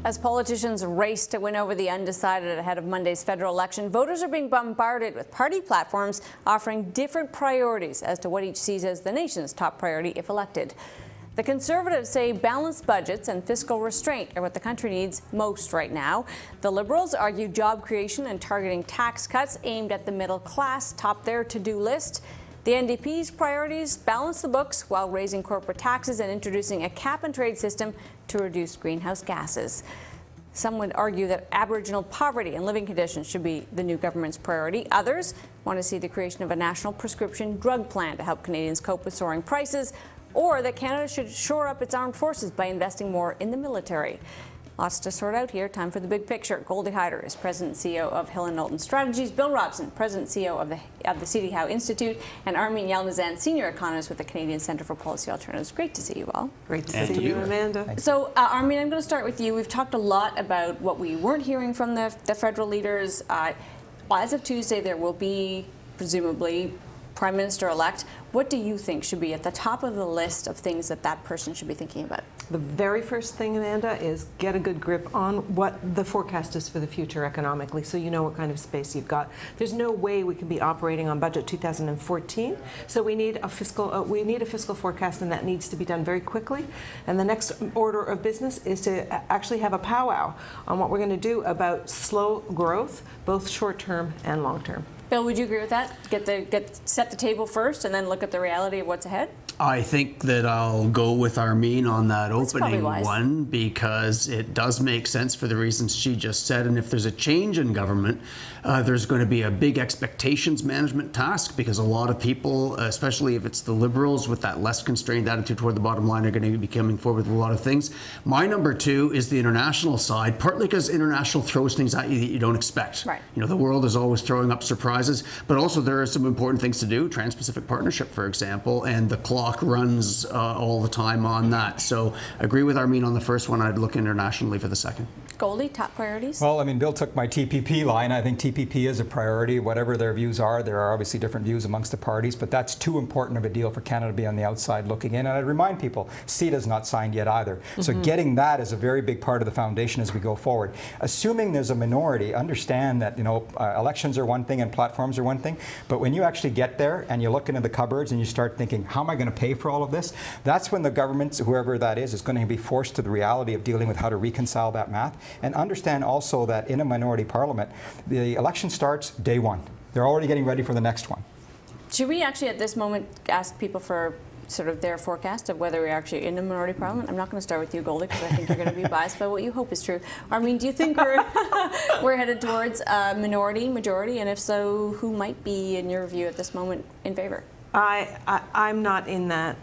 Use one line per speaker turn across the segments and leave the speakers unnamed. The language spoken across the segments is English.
As politicians race to win over the undecided ahead of Monday's federal election, voters are being bombarded with party platforms offering different priorities as to what each sees as the nation's top priority if elected. The Conservatives say balanced budgets and fiscal restraint are what the country needs most right now. The Liberals argue job creation and targeting tax cuts aimed at the middle class top their to-do list. The NDP's priorities balance the books while raising corporate taxes and introducing a cap-and-trade system to reduce greenhouse gases. Some would argue that Aboriginal poverty and living conditions should be the new government's priority. Others want to see the creation of a national prescription drug plan to help Canadians cope with soaring prices, or that Canada should shore up its armed forces by investing more in the military. Lots to sort out here. Time for the big picture. Goldie Hyder is President and CEO of Hill & Knowlton Strategies. Bill Robson, President and CEO of the C.D. Howe Institute. And Armin Yalnizan, Senior Economist with the Canadian Centre for Policy Alternatives. Great to see you all.
Great to see you, Amanda.
So, Armin, I'm going to start with you. We've talked a lot about what we weren't hearing from the federal leaders. As of Tuesday, there will be, presumably, Prime Minister-elect. What do you think should be at the top of the list of things that that person should be thinking about?
The very first thing, Amanda, is get a good grip on what the forecast is for the future economically, so you know what kind of space you've got. There's no way we can be operating on budget 2014, so we need a fiscal forecast, and that needs to be done very quickly. And the next order of business is to actually have a powwow on what we're going to do about slow growth, both short-term and long-term.
Bill, would you agree with that? Set the table first and then look at the reality of what's ahead?
I think that I'll go with Armin on that opening one, because it does make sense for the reasons she just said. And if there's a change in government, there's going to be a big expectations management task, because a lot of people, especially if it's the Liberals with that less constrained attitude toward the bottom line, are going to be coming forward with a lot of things. My number two is the international side, partly because international throws things at you that you don't expect.
Right.
You know, the world is always throwing up surprises, but also there are some important things to do. Trans-Pacific Partnership, for example, and the clock runs all the time on that. So agree with Armin on the first one. I'd look internationally for the second.
Goldie, top priorities?
Well, I mean, Bill took my TPP line. I think TPP is a priority. Whatever their views are, there are obviously different views amongst the parties, but that's too important of a deal for Canada to be on the outside looking in. And I'd remind people, CETA is not signed yet either. So getting that is a very big part of the foundation as we go forward. Assuming there's a minority, understand that, you know, elections are one thing and platforms are one thing, but when you actually get there and you look into the cupboards and you start thinking, how am I going to pay for all of this? That's when the government, whoever that is going to be forced to the reality of dealing with how to reconcile that math. And understand also that in a minority parliament, the election starts day one. They're already getting ready for the next one.
Should we actually at this moment ask people for sort of their forecast of whether we're actually in a minority parliament? I'm not going to start with you, Goldie, because I think you're going to be biased by what you hope is true. Armin, do you think we're headed towards a minority, majority, and if so, who might be, in your view, at this moment in favor?
I'm not in that.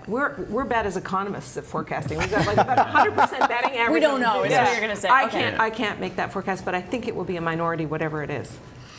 We're bad as economists at forecasting. We've got like about 100% batting average.
We don't know, is what you're going to say.
I can't make that forecast, but I think it will be a minority, whatever it is.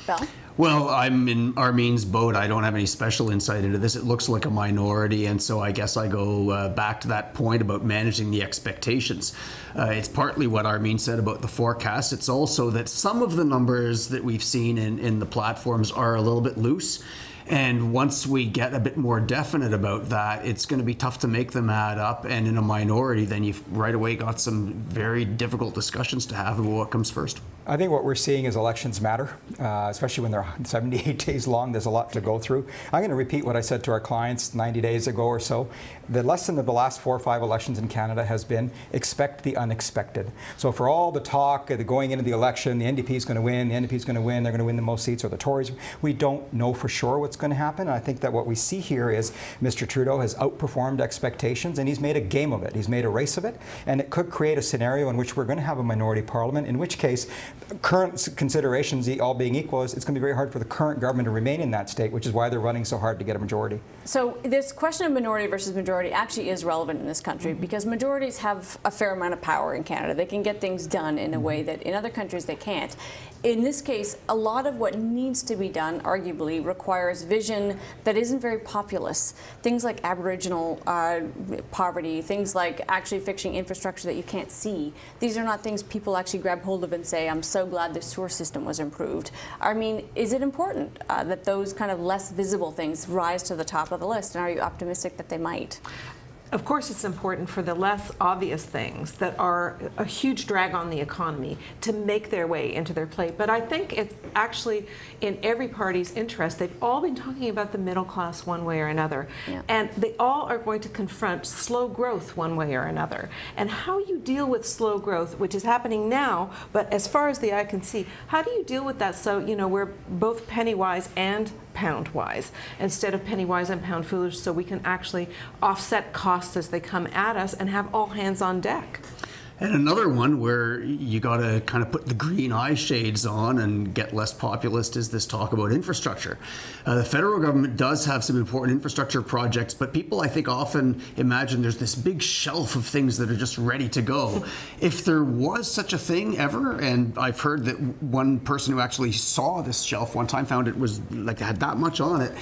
Bill?
Well, I'm in Armin's boat. I don't have any special insight into this. It looks like a minority, and so I guess I go back to that point about managing the expectations. It's partly what Armin said about the forecast. It's also that some of the numbers that we've seen in the platforms are a little bit loose. And once we get a bit more definite about that, it's going to be tough to make them add up. And in a minority, then you've right away got some very difficult discussions to have about what comes first.
I think what we're seeing is elections matter, especially when they're 78 days long. There's a lot to go through. I'm going to repeat what I said to our clients 90 days ago or so. The lesson of the last 4 or 5 elections in Canada has been expect the unexpected. So for all the talk going into the election, the NDP is going to win, the NDP is going to win, they're going to win the most seats, or the Tories, we don't know for sure what's going to happen. And I think that what we see here is Mr. Trudeau has outperformed expectations, and he's made a game of it. He's made a race of it, and it could create a scenario in which we're going to have a minority parliament, in which case current considerations all being equal, it's going to be very hard for the current government to remain in that state, which is why they're running so hard to get a majority.
So this question of minority versus majority actually is relevant in this country because majorities have a fair amount of power in Canada. They can get things done in a way that in other countries they can't. In this case, a lot of what needs to be done, arguably, requires vision that isn't very populist. Things like Aboriginal poverty, things like actually fixing infrastructure that you can't see. These are not things people actually grab hold of and say, I'm so glad the sewer system was improved. I mean, is it important that those kind of less visible things rise to the top of the list? And are you optimistic that they might?
Of course, it's important for the less obvious things that are a huge drag on the economy to make their way into their plate. But I think it's actually in every party's interest. They've all been talking about the middle class one way or another. Yeah. And they all are going to confront slow growth one way or another. And how you deal with slow growth, which is happening now, but as far as the eye can see, how do you deal with that so, you know, we're both penny wise and pound wise instead of penny wise and pound foolish, so we can actually offset costs as they come at us and have all hands on deck.
And another one where you got to kind of put the green eye shades on and get less populist is this talk about infrastructure. The federal government does have some important infrastructure projects, but people, I think, often imagine there's this big shelf of things that are just ready to go. If there was such a thing ever, and I've heard that one person who actually saw this shelf one time found it was like had that much on it.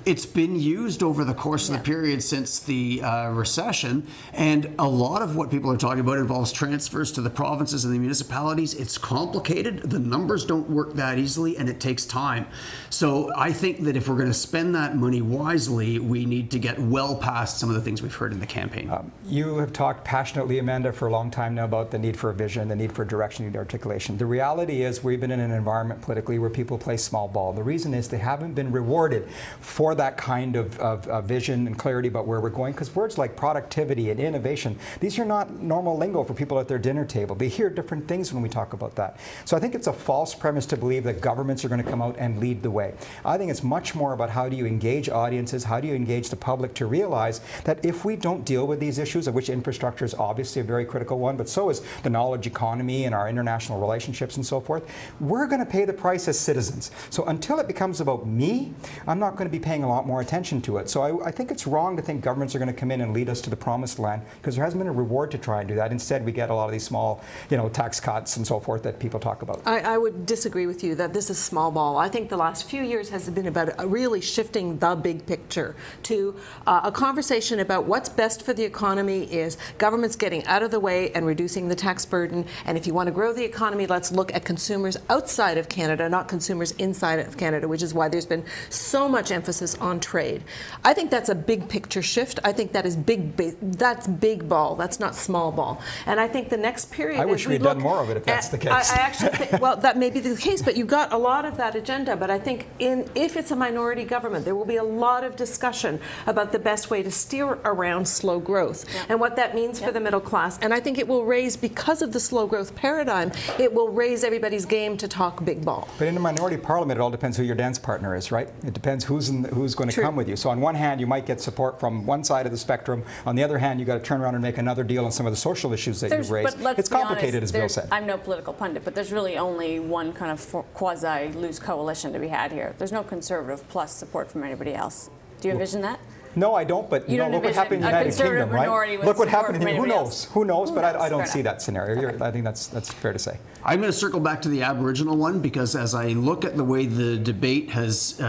It's been used over the course of the period since the recession, and a lot of what people are talking about involves transfers to the provinces and the municipalities. It's complicated, the numbers don't work that easily, and it takes time. So I think that if we're going to spend that money wisely, we need to get well past some of the things we've heard in the campaign.
You have talked passionately, Amanda, for a long time now about the need for a vision, the need for direction, the need for articulation. The reality is we've been in an environment politically where people play small ball. The reason is they haven't been rewarded for that kind of vision and clarity about where we're going, because words like productivity and innovation, these are not normal lingo for people at their dinner table. They hear different things when we talk about that. So I think it's a false premise to believe that governments are going to come out and lead the way. I think it's much more about how do you engage audiences, how do you engage the public to realize that if we don't deal with these issues, of which infrastructure is obviously a very critical one, but so is the knowledge economy and our international relationships and so forth, we're going to pay the price as citizens. So until it becomes about me, I'm not going to be paying a lot more attention to it. So I think it's wrong to think governments are going to come in and lead us to the promised land, because there hasn't been a reward to try and do that. Instead, we get a lot of these small, you know, tax cuts and so forth that people talk about.
I would disagree with you that this is small ball. I think the last few years has been about really shifting the big picture to a conversation about what's best for the economy is governments getting out of the way and reducing the tax burden. And if you want to grow the economy, let's look at consumers outside of Canada, not consumers inside of Canada, which is why there's been so much emphasis on trade. I think that's a big picture shift. I think that is that's big ball. That's not small ball. And I think the next period,
I wish we'd done more of it if that's the case.
I actually think, well, that may be the case, but you've got a lot of that agenda. But I think if it's a minority government, there will be a lot of discussion about the best way to steer around slow growth and what that means for the middle class. And I think it will raise, because of the slow growth paradigm, it will raise everybody's game to talk big ball.
But in a minority parliament, it all depends who your dance partner is, right? It depends who's going to come with you. So on one hand, you might get support from one side of the spectrum. On the other hand, you've got to turn around and make another deal on some of the social issues that you've raised. It's complicated, as Bill said.
I'm no political pundit, but there's really only one kind of quasi-loose coalition to be had here. There's no conservative plus support from anybody else. Do you envision that?
No, I don't, but you know, look what happened in the United Kingdom, right? Look what happened in Who knows? Who knows? But I don't see that scenario. I think that's fair to say.
I'm going to circle back to the Aboriginal one, because as I look at the way the debate has,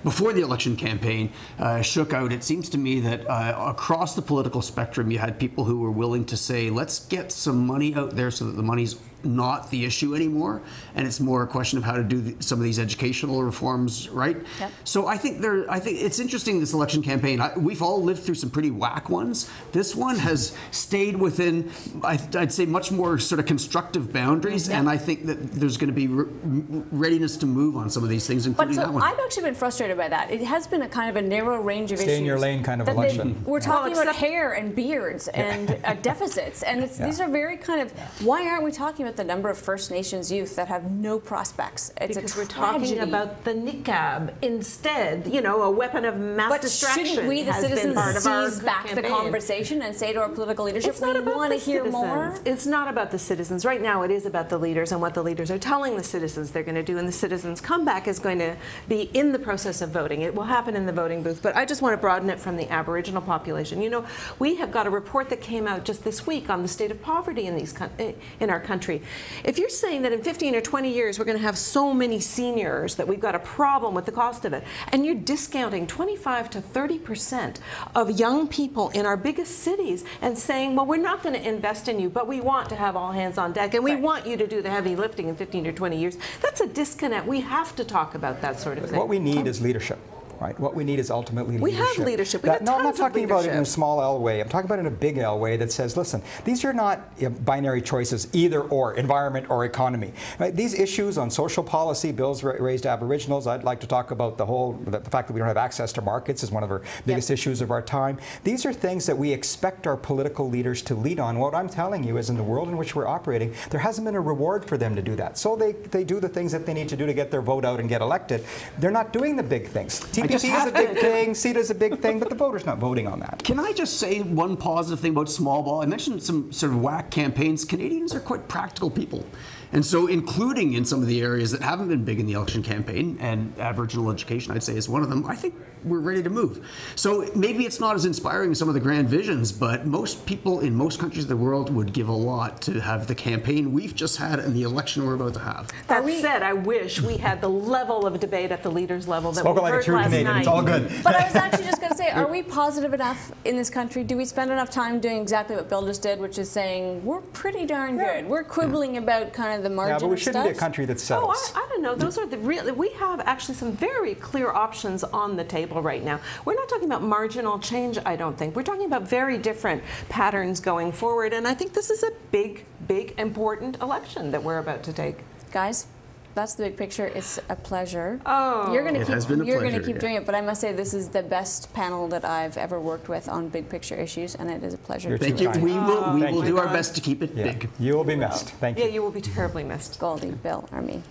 before the election campaign, shook out, it seems to me that across the political spectrum, you had people who were willing to say, let's get some money out there so that the money's not the issue anymore, and it's more a question of how to do some of these educational reforms, right? Yep. So I think it's interesting, this election campaign. We've all lived through some pretty whack ones. This one has stayed within, I'd say, much more sort of constructive boundaries, and I think that there's going to be readiness to move on some of these things, including that one.
I've actually been frustrated by that. It has been a kind of a narrow range of issues.
Stay in your lane kind of election.
We're talking about hair and beards and deficits, and these are very kind of, why aren't we talking about the number of First Nations youth that have no prospects? It's
because we're talking about the niqab instead, you know, a weapon of mass distraction.
Shouldn't we, the citizens, seize back the conversation and say to our political leadership, we want to hear more?
It's not about the citizens. Right now it is about the leaders and what the leaders are telling the citizens they're going to do, and the citizens' comeback is going to be in the process of voting. It will happen in the voting booth, but I just want to broaden it from the Aboriginal population. You know, we have got a report that came out just this week on the state of poverty in our country. If you're saying that in 15 or 20 years we're going to have so many seniors that we've got a problem with the cost of it, and you're discounting 25 to 30% of young people in our biggest cities and saying, well, we're not going to invest in you, but we want to have all hands on deck, and we want you to do the heavy lifting in 15 or 20 years, that's a disconnect. We have to talk about that sort of thing.
What we need is leadership. right? What we need is ultimately
We
leadership.
have leadership. We got
No, I'm not
tons of
talking about it in a
leadership.
small L way. I'm talking about it in a big L way that says, listen, these are not binary choices, either or, environment or economy. Right? These issues on social policy, bills raised Aboriginals, I'd like to talk about the fact that we don't have access to markets is one of our biggest issues of our time. These are things that we expect our political leaders to lead on. What I'm telling you is in the world in which we're operating, there hasn't been a reward for them to do that. So they do the things that they need to do to get their vote out and get elected. They're not doing the big things. TPP is a big thing, CETA is a big thing, but the voter's not voting on that.
Can I just say one positive thing about small ball? I mentioned some sort of whack campaigns. Canadians are quite practical people. And so including in some of the areas that haven't been big in the election campaign, and Aboriginal education, I'd say, is one of them, I think we're ready to move. So maybe it's not as inspiring as some of the grand visions, but most people in most countries of the world would give a lot to have the campaign we've just had and the election we're about to have.
That said, I wish we had the level of debate at the leaders level that
Spoken
we
like a
heard
true
last
Canadian.
night.
It's all good.
But I was actually just going to say, are we positive enough in this country? Do we spend enough time doing exactly what Bill just did, which is saying we're pretty darn good. We're quibbling about kind of the margin
Yeah, but we
of
shouldn't be a
stuff.
country that settles.
I don't know. Those are the real. We have actually some very clear options on the table right now. We're not talking about marginal change, I don't think. We're talking about very different patterns going forward, and I think this is a big, big, important election that we're about to take.
Guys, that's the big picture. It's a pleasure.
Oh,
You're going to
has been a pleasure,
keep doing it, but I must say this is the best panel that I've ever worked with on big picture issues, and it is a pleasure.
You're
Thank
too
you.
kind.
We will
Thank
do
you.
our best to keep it big.
You will be missed. Thank you.
yeah, you will be terribly missed.
Goldie, Bill, Armin.